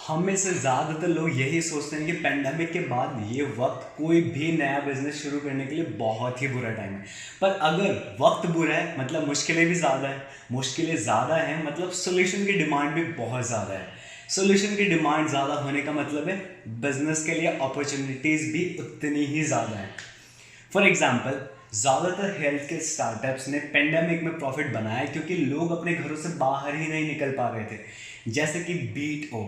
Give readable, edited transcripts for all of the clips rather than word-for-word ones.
हम में से ज़्यादातर लोग यही सोचते हैं कि पेंडेमिक के बाद ये वक्त कोई भी नया बिजनेस शुरू करने के लिए बहुत ही बुरा टाइम है। पर अगर वक्त बुरा है मतलब मुश्किलें भी ज़्यादा है, मुश्किलें ज़्यादा हैं मतलब सोल्यूशन की डिमांड भी बहुत ज़्यादा है। सोल्यूशन की डिमांड ज़्यादा होने का मतलब है बिजनेस के लिए अपॉर्चुनिटीज़ भी उतनी ही ज़्यादा है। फॉर एग्जाम्पल, ज़्यादातर हेल्थ के स्टार्टअप्स ने पेंडेमिक में प्रॉफिट बनाया क्योंकि लोग अपने घरों से बाहर ही नहीं निकल पा रहे थे। जैसे कि बीट ओ,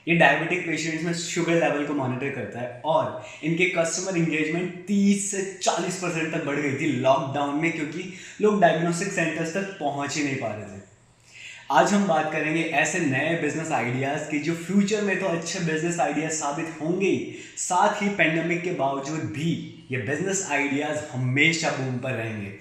ये डायबिटिक पेशेंट्स में शुगर लेवल को मॉनिटर करता है और इनके कस्टमर इंगेजमेंट 30 से 40% तक बढ़ गई थी लॉकडाउन में, क्योंकि लोग डायग्नोस्टिक सेंटर्स तक पहुंच ही नहीं पा रहे थे। आज हम बात करेंगे ऐसे नए बिजनेस आइडियाज़ की जो फ्यूचर में तो अच्छे बिजनेस आइडियाज साबित होंगे ही, साथ ही पेंडेमिक के बावजूद भी ये बिजनेस आइडियाज़ हमेशा बूम पर रहेंगे।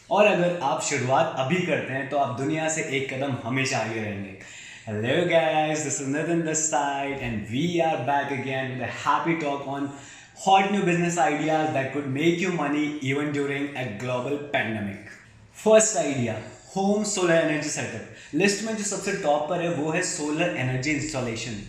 और अगर आप शुरुआत अभी करते हैं तो आप दुनिया से एक कदम हमेशा आगे रहेंगे। Hello guys, this is Nitin this side and we are back again with a happy talk on hot new business ideas that could make you money even during a global pandemic. First idea, home solar energy setup. List में जो सबसे top पर है वो है solar energy installation.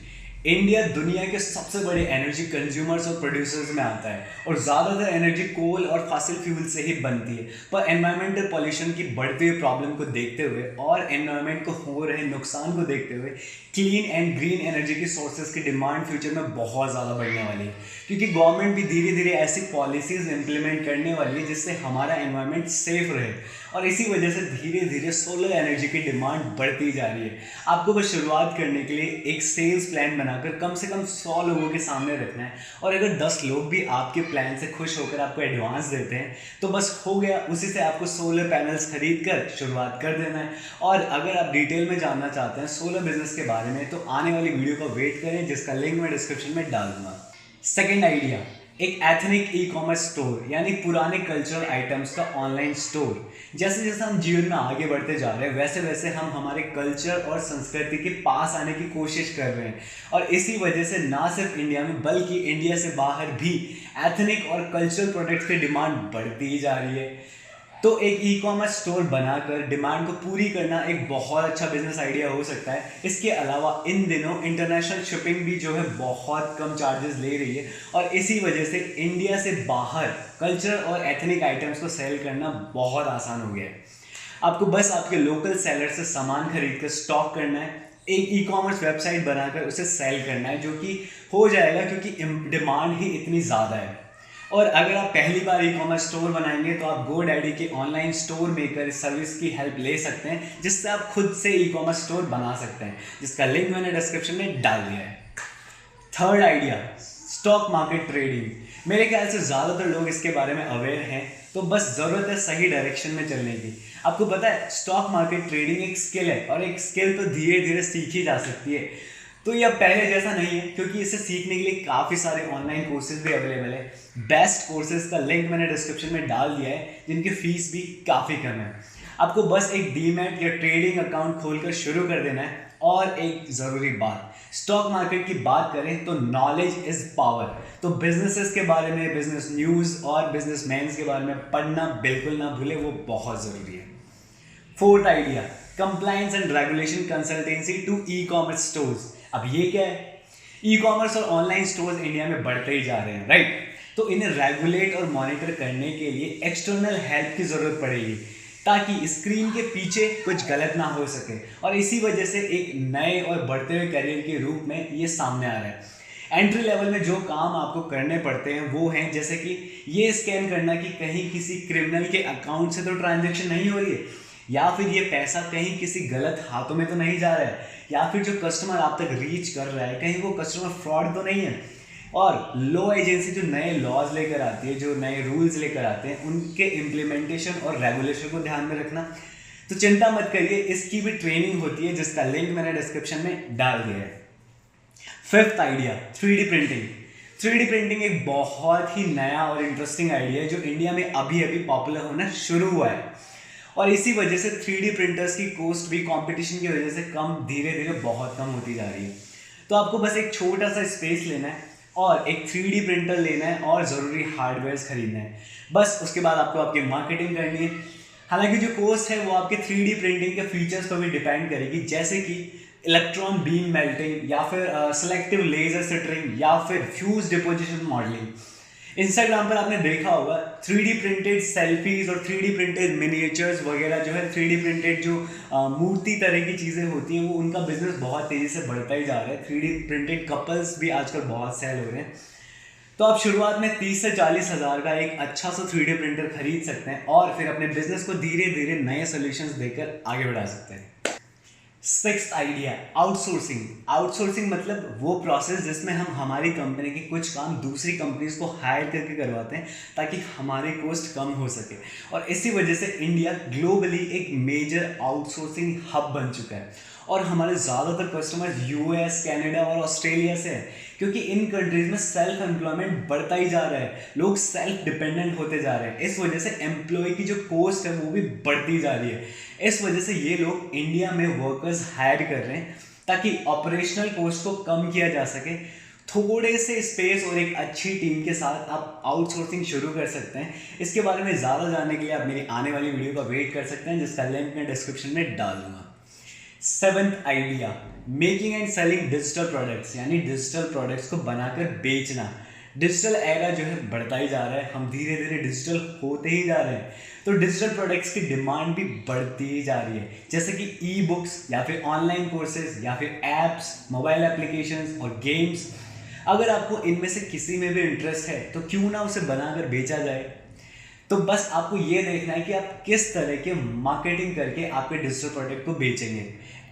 India दुनिया के सबसे बड़े एनर्जी कंज्यूमर्स और प्रोड्यूसर्स में आता है और ज़्यादातर एनर्जी कोल और फॉसिल फ्यूल से ही बनती है। पर एनवायरमेंटल पॉल्यूशन की बढ़ती हुई प्रॉब्लम को देखते हुए और एनवायरमेंट को हो रहे नुकसान को देखते हुए क्लीन एंड ग्रीन एनर्जी की सोर्सेज की डिमांड फ्यूचर में बहुत ज़्यादा बढ़ने वाली है, क्योंकि गवर्नमेंट भी धीरे धीरे ऐसी पॉलिसीज़ इंप्लीमेंट करने वाली है जिससे हमारा एनवायरमेंट सेफ रहे। और इसी वजह से धीरे धीरे सोलर एनर्जी की डिमांड बढ़ती जा रही है। आपको बस शुरुआत करने के लिए एक सेल्स प्लान बनाकर कम से कम 100 लोगों के सामने रखना है, और अगर 10 लोग भी आपके प्लान से खुश होकर आपको एडवांस देते हैं तो बस हो गया। उसी से आपको सोलर पैनल्स खरीद कर शुरुआत कर देना है। और अगर आप डिटेल में जानना चाहते हैं सोलर बिजनेस के बारे में तो आने वाली वीडियो का वेट करें, जिसका लिंक मैं डिस्क्रिप्शन में डाल दूंगा। सेकेंड आइडिया, एक एथनिक ई कॉमर्स स्टोर, यानी पुराने कल्चरल आइटम्स का ऑनलाइन स्टोर। जैसे जैसे हम जीवन में आगे बढ़ते जा रहे हैं वैसे वैसे हम हमारे कल्चर और संस्कृति के पास आने की कोशिश कर रहे हैं, और इसी वजह से ना सिर्फ इंडिया में बल्कि इंडिया से बाहर भी एथनिक और कल्चरल प्रोडक्ट्स की डिमांड बढ़ती ही जा रही है। तो एक ई कॉमर्स स्टोर बनाकर डिमांड को पूरी करना एक बहुत अच्छा बिजनेस आइडिया हो सकता है। इसके अलावा इन दिनों इंटरनेशनल शिपिंग भी जो है बहुत कम चार्जेस ले रही है, और इसी वजह से इंडिया से बाहर कल्चर और एथनिक आइटम्स को सेल करना बहुत आसान हो गया है। आपको बस आपके लोकल सेलर से सामान खरीद कर स्टॉक करना है, एक ई कॉमर्स वेबसाइट बनाकर उसे सेल करना है, जो कि हो जाएगा क्योंकि डिमांड ही इतनी ज़्यादा है। और अगर आप पहली बार ई कॉमर्स स्टोर बनाएंगे तो आप GoDaddy के ऑनलाइन स्टोर मेकर सर्विस की हेल्प ले सकते हैं, जिससे आप खुद से ई कॉमर्स स्टोर बना सकते हैं, जिसका लिंक मैंने डिस्क्रिप्शन में डाल दिया है। Third idea, stock market trading. मेरे ख्याल से ज़्यादातर लोग इसके बारे में अवेयर हैं, तो बस ज़रूरत है सही डायरेक्शन में चलने की। आपको पता है स्टॉक मार्केट ट्रेडिंग एक स्किल है, और एक स्किल तो धीरे धीरे सीखी जा सकती है। तो यह पहले जैसा नहीं है, क्योंकि इसे सीखने के लिए काफ़ी सारे ऑनलाइन कोर्सेज भी अवेलेबल है। बेस्ट कोर्सेज का लिंक मैंने डिस्क्रिप्शन में डाल दिया है, जिनकी फ़ीस भी काफ़ी कम है। आपको बस एक डीमैट या ट्रेडिंग अकाउंट खोलकर शुरू कर देना है। और एक ज़रूरी बात, स्टॉक मार्केट की बात करें तो नॉलेज इज़ पावर। तो बिजनेसेस के बारे में, बिजनेस न्यूज़ और बिजनेसमैन्स के बारे में पढ़ना बिल्कुल ना भूलें, वो बहुत ज़रूरी है। Fourth idea, compliance and regulation consultancy to e commerce stores. अब ये क्या है? ई कॉमर्स और ऑनलाइन स्टोर्स इंडिया में बढ़ते ही जा रहे हैं, राइट? तो इन्हें रेगुलेट और मॉनिटर करने के लिए एक्सटर्नल हेल्प की ज़रूरत पड़ेगी, ताकि स्क्रीन के पीछे कुछ गलत ना हो सके। और इसी वजह से एक नए और बढ़ते हुए करियर के रूप में ये सामने आ रहा है। एंट्री लेवल में जो काम आपको करने पड़ते हैं वो हैं, जैसे कि ये स्कैन करना कि कहीं किसी क्रिमिनल के अकाउंट से तो ट्रांजैक्शन नहीं हो रही है, या फिर ये पैसा कहीं किसी गलत हाथों में तो नहीं जा रहा है, या फिर जो कस्टमर आप तक रीच कर रहा है कहीं वो कस्टमर फ्रॉड तो नहीं है। और लॉ एजेंसी जो नए लॉज लेकर आती है, जो नए रूल्स लेकर आते हैं, उनके इम्प्लीमेंटेशन और रेगुलेशन को ध्यान में रखना। तो चिंता मत करिए, इसकी भी ट्रेनिंग होती है, जिसका लिंक मैंने डिस्क्रिप्शन में डाल दिया है। Fifth idea, 3D printing. 3D printing एक बहुत ही नया और इंटरेस्टिंग आइडिया है जो इंडिया में अभी अभी पॉपुलर होना शुरू हुआ है, और इसी वजह से 3D प्रिंटर्स की कॉस्ट भी कंपटीशन की वजह से धीरे धीरे बहुत कम होती जा रही है। तो आपको बस एक छोटा सा स्पेस लेना है और एक 3D प्रिंटर लेना है और ज़रूरी हार्डवेयर्स खरीदना है। बस उसके बाद आपको आपकी मार्केटिंग करनी है। हालांकि जो कॉस्ट है वो आपके 3D प्रिंटिंग के फीचर्स पर भी डिपेंड करेगी, जैसे कि इलेक्ट्रॉन बीम मेल्टिंग, या फिर सिलेक्टिव लेजर सिटरिंग, या फिर फ्यूज डिपोजिशन मॉडलिंग। इंस्टाग्राम पर आपने देखा होगा 3D प्रिंटेड सेल्फीज और 3D प्रिंटेड मिनिएचर्स वगैरह जो है, 3D प्रिंटेड जो मूर्ति तरह की चीज़ें होती हैं, वो उनका बिजनेस बहुत तेज़ी से बढ़ता ही जा रहा है। 3D प्रिंटेड कपल्स भी आजकल बहुत सेल हो रहे हैं। तो आप शुरुआत में 30 से 40 हज़ार का एक अच्छा सा 3D प्रिंटर खरीद सकते हैं और फिर अपने बिजनेस को धीरे धीरे नए सोल्यूशंस देकर आगे बढ़ा सकते हैं। Sixth idea, outsourcing. आउटसोर्सिंग मतलब वो प्रोसेस जिसमें हम हमारी कंपनी के कुछ काम दूसरी कंपनीज को हायर करके करवाते हैं ताकि हमारे कॉस्ट कम हो सके। और इसी वजह से इंडिया ग्लोबली एक मेजर आउटसोर्सिंग हब बन चुका है और हमारे ज़्यादातर कस्टमर्स यूएस, कनाडा और ऑस्ट्रेलिया से हैं, क्योंकि इन कंट्रीज़ में सेल्फ एम्प्लॉयमेंट बढ़ता ही जा रहा है, लोग सेल्फ डिपेंडेंट होते जा रहे हैं। इस वजह से एम्प्लॉय की जो कॉस्ट है वो भी बढ़ती जा रही है। इस वजह से ये लोग इंडिया में वर्कर्स हायर कर रहे हैं ताकि ऑपरेशनल कॉस्ट को कम किया जा सके। थोड़े से स्पेस और एक अच्छी टीम के साथ आप आउटसोर्सिंग शुरू कर सकते हैं। इसके बारे में ज़्यादा जानने के लिए आप मेरी आने वाली वीडियो का वेट कर सकते हैं, जिसका लिंक मैं डिस्क्रिप्शन में डाल दूंगा। Seventh idea, making and selling digital products, यानी डिजिटल प्रोडक्ट्स को बनाकर बेचना। डिजिटल एरा जो है बढ़ता ही जा रहा है, हम धीरे धीरे डिजिटल होते ही जा रहे हैं, तो डिजिटल प्रोडक्ट्स की डिमांड भी बढ़ती ही जा रही है, जैसे कि ई बुक्स या फिर ऑनलाइन कोर्सेज या फिर एप्स, मोबाइल एप्लीकेशंस और गेम्स। अगर आपको इनमें से किसी में भी इंटरेस्ट है तो क्यों ना उसे बनाकर बेचा जाए। तो बस आपको ये देखना है कि आप किस तरह के मार्केटिंग करके आपके डिजिटल प्रोडक्ट को बेचेंगे।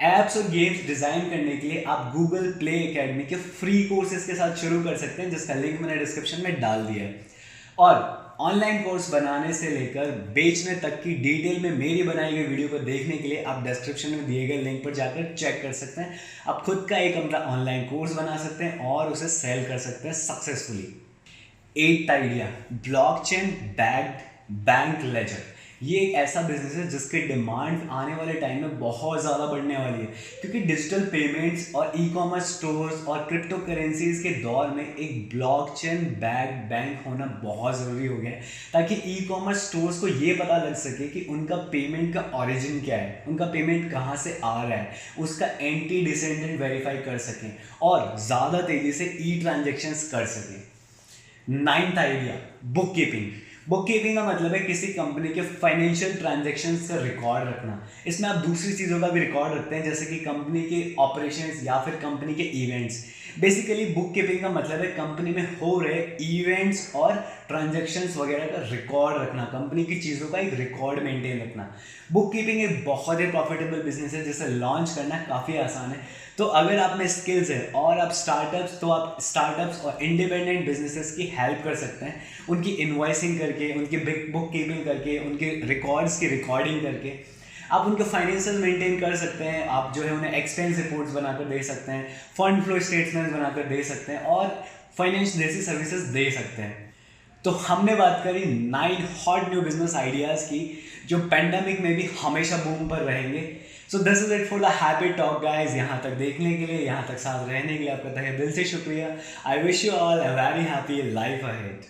एप्स और गेम्स डिज़ाइन करने के लिए आप गूगल प्ले एकेडमी के फ्री कोर्सेज के साथ शुरू कर सकते हैं, जिसका लिंक मैंने डिस्क्रिप्शन में डाल दिया है। और ऑनलाइन कोर्स बनाने से लेकर बेचने तक की डिटेल में मेरी बनाई गई वीडियो को देखने के लिए आप डिस्क्रिप्शन में दिए गए लिंक पर जाकर चेक कर सकते हैं। आप खुद का एक अपना ऑनलाइन कोर्स बना सकते हैं और उसे सेल कर सकते हैं successfully. Eight idea, blockchain backed bank ledger. ये एक ऐसा बिजनेस है जिसकी डिमांड आने वाले टाइम में बहुत ज़्यादा बढ़ने वाली है, क्योंकि डिजिटल पेमेंट्स और ई कॉमर्स स्टोर्स और क्रिप्टो करेंसीज के दौर में एक ब्लॉकचेन बैक्ड बैंक होना बहुत ज़रूरी हो गया है, ताकि ई कॉमर्स स्टोर्स को ये पता लग सके कि उनका पेमेंट का ओरिजिन क्या है, उनका पेमेंट कहाँ से आ रहा है, उसका एंटी डिसेंडेंट वेरीफाई कर सकें और ज़्यादा तेज़ी से ई ट्रांजेक्शन्स कर सकें। Ninth idea, book keeping. Book keeping का मतलब है किसी कंपनी के फाइनेंशियल ट्रांजैक्शंस का रिकॉर्ड रखना। इसमें आप दूसरी चीज़ों का भी रिकॉर्ड रखते हैं, जैसे कि कंपनी के ऑपरेशंस या फिर कंपनी के इवेंट्स। बेसिकली बुक कीपिंग का मतलब है कंपनी में हो रहे इवेंट्स और ट्रांजैक्शंस वगैरह का रिकॉर्ड रखना, कंपनी की चीज़ों का एक रिकॉर्ड मेंटेन रखना। बुक कीपिंग एक बहुत ही प्रॉफिटेबल बिजनेस है जिसे लॉन्च करना काफ़ी आसान है। तो अगर आप में स्किल्स है और आप स्टार्टअप्स और इंडिपेंडेंट बिजनेसेस की हेल्प कर सकते हैं, उनकी इनवॉइसिंग करके, उनकी बिग बुक कीपिंग करके, उनके रिकॉर्ड्स की रिकॉर्डिंग करके आप उनके फाइनेंशियल मेंटेन कर सकते हैं। आप जो है उन्हें एक्सपेंस रिपोर्ट्स बनाकर दे सकते हैं, फंड फ्लो स्टेटमेंट्स बनाकर दे सकते हैं और फाइनेंस जैसी सर्विसेज दे सकते हैं। तो हमने बात करी 9 हॉट न्यू बिजनेस आइडियाज़ की जो पेंडेमिक में भी हमेशा बूम पर रहेंगे। So this is it for the happy talk guys. यहाँ तक देखने के लिए, यहाँ तक साथ रहने के लिए आपका तहे दिल से शुक्रिया। I wish you all a very happy life ahead.